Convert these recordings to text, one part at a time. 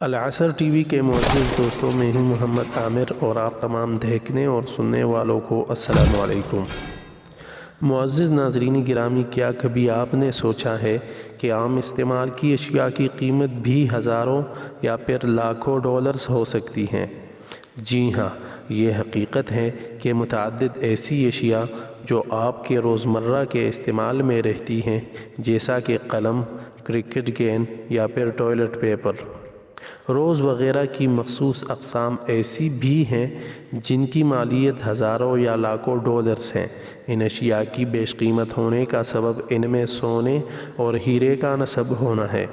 العصر T V کے معزز دوستوں، میں ہوں محمد عامر اور آپ تمام دیکھنے اور سننے والوں کو السلام علیکم۔ معزز ناظرین گرامی، کیا کبھی آپ نے سوچا ہے کہ عام استعمال کی اشیاء کی قیمت بھی ہزاروں یا پھر لاکھوں ڈالرز ہو سکتی ہیں؟ جی ہاں، یہ حقیقت ہے کہ متعدد ایسی اشیاء جو آپ کے روزمرہ کے استعمال میں رہتی ہیں، جیسا کہ قلم، کرکٹ گیند یا پھر ٹوائلٹ پیپر، روز وغیرہ کی مخصوص اقسام ایسی بھی ہیں جن کی مالیت ہزاروں یا لاکھوں ڈالرز ہیں۔ ان اشیاء کی بیش قیمت ہونے کا سبب ان میں سونے اور ہیرے کا نصب ہونا ہے۔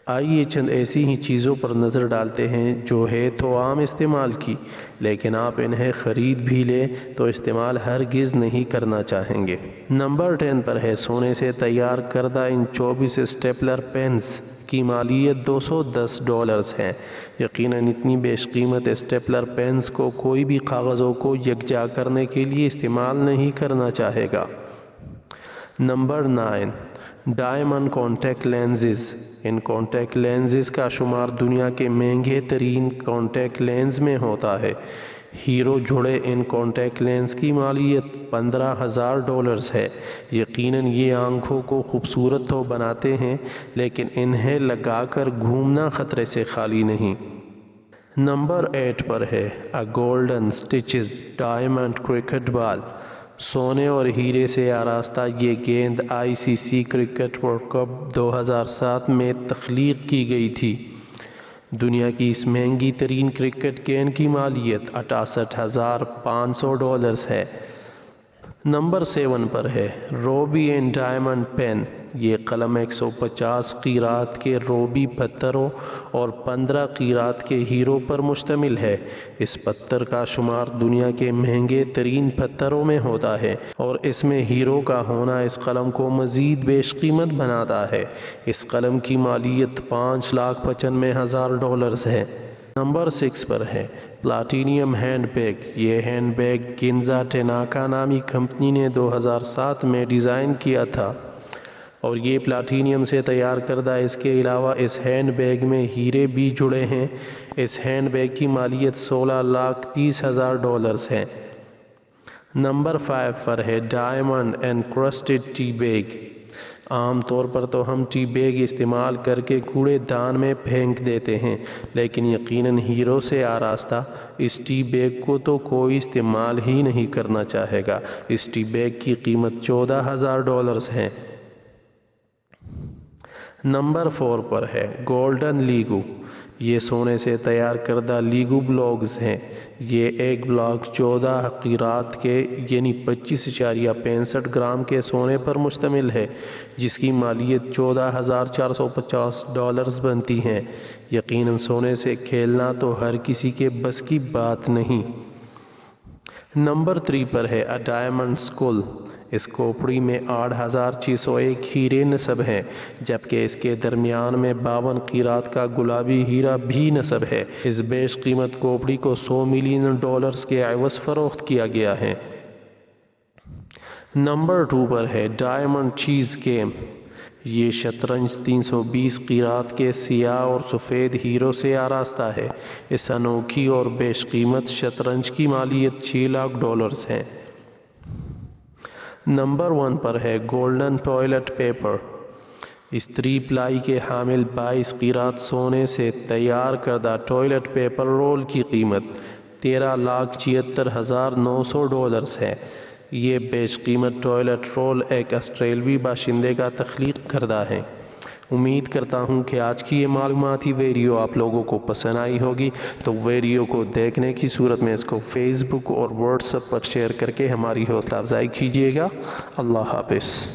آئیے چند ایسی ہی چیزوں پر نظر ڈالتے ہیں جو ہے تو عام استعمال کی، لیکن آپ انہیں خرید بھی لیں تو استعمال ہرگز نہیں کرنا چاہیں گے۔ نمبر 10 پر ہے سونے سے تیار کردہ ان 24 اسٹیپلر پینز کی مالیت $210 ہے۔ یقیناً اتنی بیش قیمت اسٹیپلر پینز کو کوئی بھی کاغذوں کو یکجا کرنے کے لیے استعمال نہیں کرنا چاہے گا۔ Number 9، diamond contact lenses. ان کانٹیکٹ لینزز کا شمار دنیا کے مہنگے ترین کانٹیکٹ لینز میں ہوتا ہے۔ ہیرو جڑے ان کانٹیکٹ لینز کی مالیت $15,000 ہے۔ یقیناً یہ آنکھوں کو خوبصورت تو بناتے ہیں، لیکن انہیں لگا کر گھومنا خطرے سے خالی نہیں۔ نمبر 8 پر ہے گولڈن سٹچز ڈائمنڈ کرکٹ بال۔ سونے اور ہیرے سے آراستہ یہ گیند ICC کرکٹ ورلڈ کپ 2007 میں تخلیق کی گئی تھی۔ دنیا کی اس مہنگی ترین کرکٹ گیند کی مالیت $68,500 ہے۔ نمبر 7 پر ہے روبی اینڈ ڈائمنڈ پین۔ یہ قلم 150 قیرات کے روبی پتھروں اور 15 قیرات کے ہیروں پر مشتمل ہے۔ اس پتھر کا شمار دنیا کے مہنگے ترین پتھروں میں ہوتا ہے اور اس میں ہیرو کا ہونا اس قلم کو مزید بیش قیمت بناتا ہے۔ اس قلم کی مالیت $5,95,000 ہے۔ نمبر 6 پر ہے پلاٹینیم ہینڈ بیگ۔ یہ ہینڈ بیگ گنزا ٹیناکا نامی کمپنی نے 2007 میں ڈیزائن کیا تھا اور یہ پلاٹینیم سے تیار کردہ۔ اس کے علاوہ اس ہینڈ بیگ میں ہیرے بھی جڑے ہیں۔ اس ہینڈ بیگ کی مالیت $16,30,000 ہے۔ نمبر 5 پر ہے ڈائمنڈ انکرسٹڈ ٹی بیگ۔ عام طور پر تو ہم ٹی بیگ استعمال کر کے کوڑے دان میں پھینک دیتے ہیں، لیکن یقیناً ہیرو سے آراستہ اس ٹی بیگ کو تو کوئی استعمال ہی نہیں کرنا چاہے گا۔ اس ٹی بیگ کی قیمت $14,000 ہے۔ نمبر 4 پر ہے گولڈن لیگو۔ یہ سونے سے تیار کردہ لیگو بلاکس ہیں۔ یہ ایک بلاک 14 قیرات کے یعنی 25.65 گرام کے سونے پر مشتمل ہے، جس کی مالیت $14,450 بنتی ہے۔ یقیناً سونے سے کھیلنا تو ہر کسی کے بس کی بات نہیں۔ نمبر 3 پر ہے ڈائمنڈ اسکول۔ اس کھوپڑی میں 8,601 ہیرے نصب ہیں، جبکہ اس کے درمیان میں 52 قیرات کا گلابی ہیرا بھی نصب ہے۔ اس بیش قیمت کھوپڑی کو $100 ملین کے عوض فروخت کیا گیا ہے۔ نمبر 2 پر ہے ڈائمنڈ چیز گیم۔ یہ شطرنج 320 قیرات کے سیاہ اور سفید ہیروں سے آراستہ ہے۔ اس انوکھی اور بیش قیمت شطرنج کی مالیت $6,00,000 ہے۔ نمبر 1 پر ہے گولڈن ٹوائلٹ پیپر۔ استری پلائی کے حامل 22 قیرات سونے سے تیار کردہ ٹوائلٹ پیپر رول کی قیمت $13,76,900 ہے۔ یہ بیش قیمت ٹوائلٹ رول ایک آسٹریلوی باشندے کا تخلیق کردہ ہے۔ امید کرتا ہوں کہ آج کی یہ معلوماتی ویڈیو آپ لوگوں کو پسند آئی ہوگی، تو ویڈیو کو دیکھنے کی صورت میں اس کو فیس بک اور واٹس ایپ پر شیئر کر کے ہماری حوصلہ افزائی کیجیے گا۔ اللہ حافظ۔